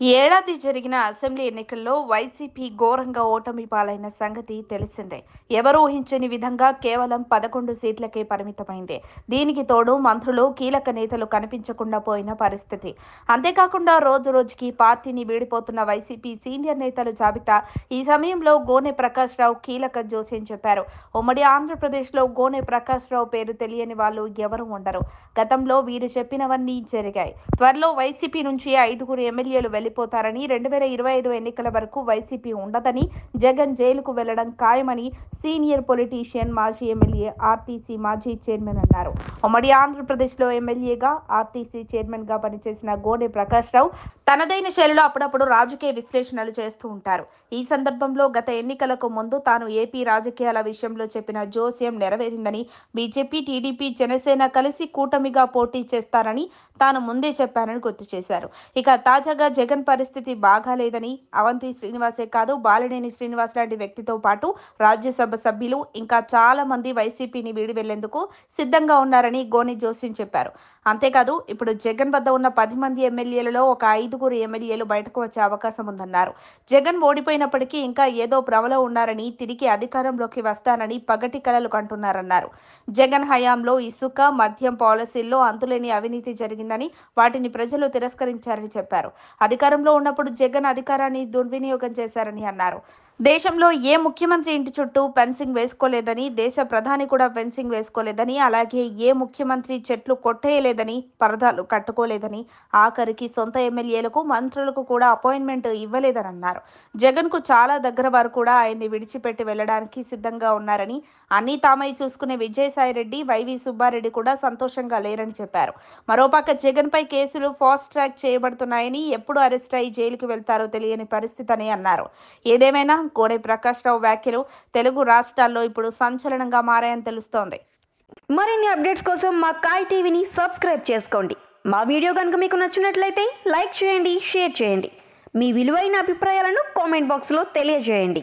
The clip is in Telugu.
ఈ ఏడాది జరిగిన అసెంబ్లీ ఎన్నికల్లో వైసీపీ ఘోరంగా ఓటమి పాలైన సంగతి తెలిసిందే. ఎవరూ ఊహించని విధంగా కేవలం 11 సీట్లకే పరిమితమైంది. దీనికి తోడు మంత్రులు, కీలక నేతలు కనిపించకుండా పోయిన పరిస్థితి. అంతేకాకుండా రోజు రోజుకి పార్టీని వీడిపోతున్న వైసీపీ సీనియర్ నేతల జాబితా. ఈ సమయంలో గోనె ప్రకాష్ రావు కీలక జోస్యం చెప్పారు. ఉమ్మడి ఆంధ్రప్రదేశ్లో గోనె ప్రకాష్ రావు పేరు తెలియని వాళ్ళు ఎవరూ ఉండరు. గతంలో వీరు చెప్పినవన్నీ జరిగాయి. త్వరలో వైసీపీ నుంచి 5గురు ఎమ్మెల్యేలు వెళ్లిపోతారని, 2025 ఎన్నికల వరకు వైసీపీ ఉండదని, జగన్ జైలుకు వెళ్లడం ఖాయమని సీనియర్ పొలిటీషియన్, మాజీ ఎమ్మెల్యే, ఆర్టీసీ మాజీ చైర్మన్ అన్నారు. ఉమ్మడి ఆంధ్రప్రదేశ్లో ఎమ్మెల్యేగా, ఆర్టీసీ చైర్మన్ గా పనిచేసిన గోనె ప్రకాష్ రావు తనదైన శైలిలో అప్పుడప్పుడు రాజకీయ విశ్లేషణలు చేస్తూ ఉంటారు. ఈ సందర్భంలో గత ఎన్నికలకు ముందు తాను ఏపీ రాజకీయాల విషయంలో చెప్పిన జోస్యం నెరవేరిందని, బీజేపీ, టీడీపీ, జనసేన కలిసి కూటమిగా పోటీ చేస్తారని తాను ముందే చెప్పానని గుర్తు చేశారు. ఇక తాజాగా జగన్ పరిస్థితి బాగాలేదని, అవంతి శ్రీనివాసే కాదు బాలినేని శ్రీనివాస్ లాంటి వ్యక్తితో పాటు రాజ్యసభ సభ్యులు ఇంకా చాలా మంది వైసీపీని వీడి వెళ్లేందుకు సిద్ధంగా ఉన్నారని గోనె జోస్యం చెప్పారు. అంతేకాదు ఇప్పుడు జగన్ వద్ద ఉన్న 10 మంది ఎమ్మెల్యేలలో ఒక 5గురు ఎమ్మెల్యేలు బయటకు వచ్చే అవకాశం ఉందన్నారు. జగన్ ఓడిపోయినప్పటికీ ఇంకా ఏదో భ్రమలో ఉన్నారని, తిరిగి అధికారంలోకి వస్తానని పగటి కలలు కంటున్నారన్నారు. జగన్ హయాంలో ఇసుక, మద్యం పాలసీల్లో అంతులేని అవినీతి జరిగిందని, వాటిని ప్రజలు తిరస్కరించారని చెప్పారు. అధికారంలో ఉన్నప్పుడు జగన్ అధికారాన్ని దుర్వినియోగం చేశారని అన్నారు. దేశంలో ఏ ముఖ్యమంత్రి ఇంటి చుట్టూ ఫెన్సింగ్ వేసుకోలేదని, దేశ ప్రధాని కూడా ఫెన్సింగ్ వేసుకోలేదని, అలాగే ఏ ముఖ్యమంత్రి చెట్లు కొట్టేయలేదని, పరదాలు కట్టుకోలేదని, ఆఖరికి సొంత ఎమ్మెల్యేలకు, మంత్రులకు కూడా అపాయింట్మెంట్ ఇవ్వలేదని అన్నారు. జగన్కు చాలా దగ్గర వారు కూడా ఆయన్ని విడిచిపెట్టి వెళ్లడానికి సిద్ధంగా ఉన్నారని, అన్నీ తామై చూసుకునే విజయసాయిరెడ్డి, వైవి సుబ్బారెడ్డి కూడా సంతోషంగా లేరని చెప్పారు. మరోపక్క జగన్పై కేసులు ఫాస్ట్ ట్రాక్ చేయబడుతున్నాయని, ఎప్పుడు అరెస్ట్ అయి జైలుకు వెళ్తారో తెలియని పరిస్థితి అని అన్నారు. ఏదేమైనా గోనె ప్రకాష్ రావు వ్యాఖ్యలు తెలుగు రాష్ట్రాల్లో ఇప్పుడు సంచలనంగా మారాయని తెలుస్తోంది. మరిన్ని అప్డేట్స్ కోసం మా కాయ్ టీవీని సబ్స్క్రైబ్ చేసుకోండి. మా వీడియో కనుక మీకు నచ్చినట్లయితే లైక్ చేయండి, షేర్ చేయండి. మీ విలువైన అభిప్రాయాలను కామెంట్ బాక్స్లో తెలియజేయండి.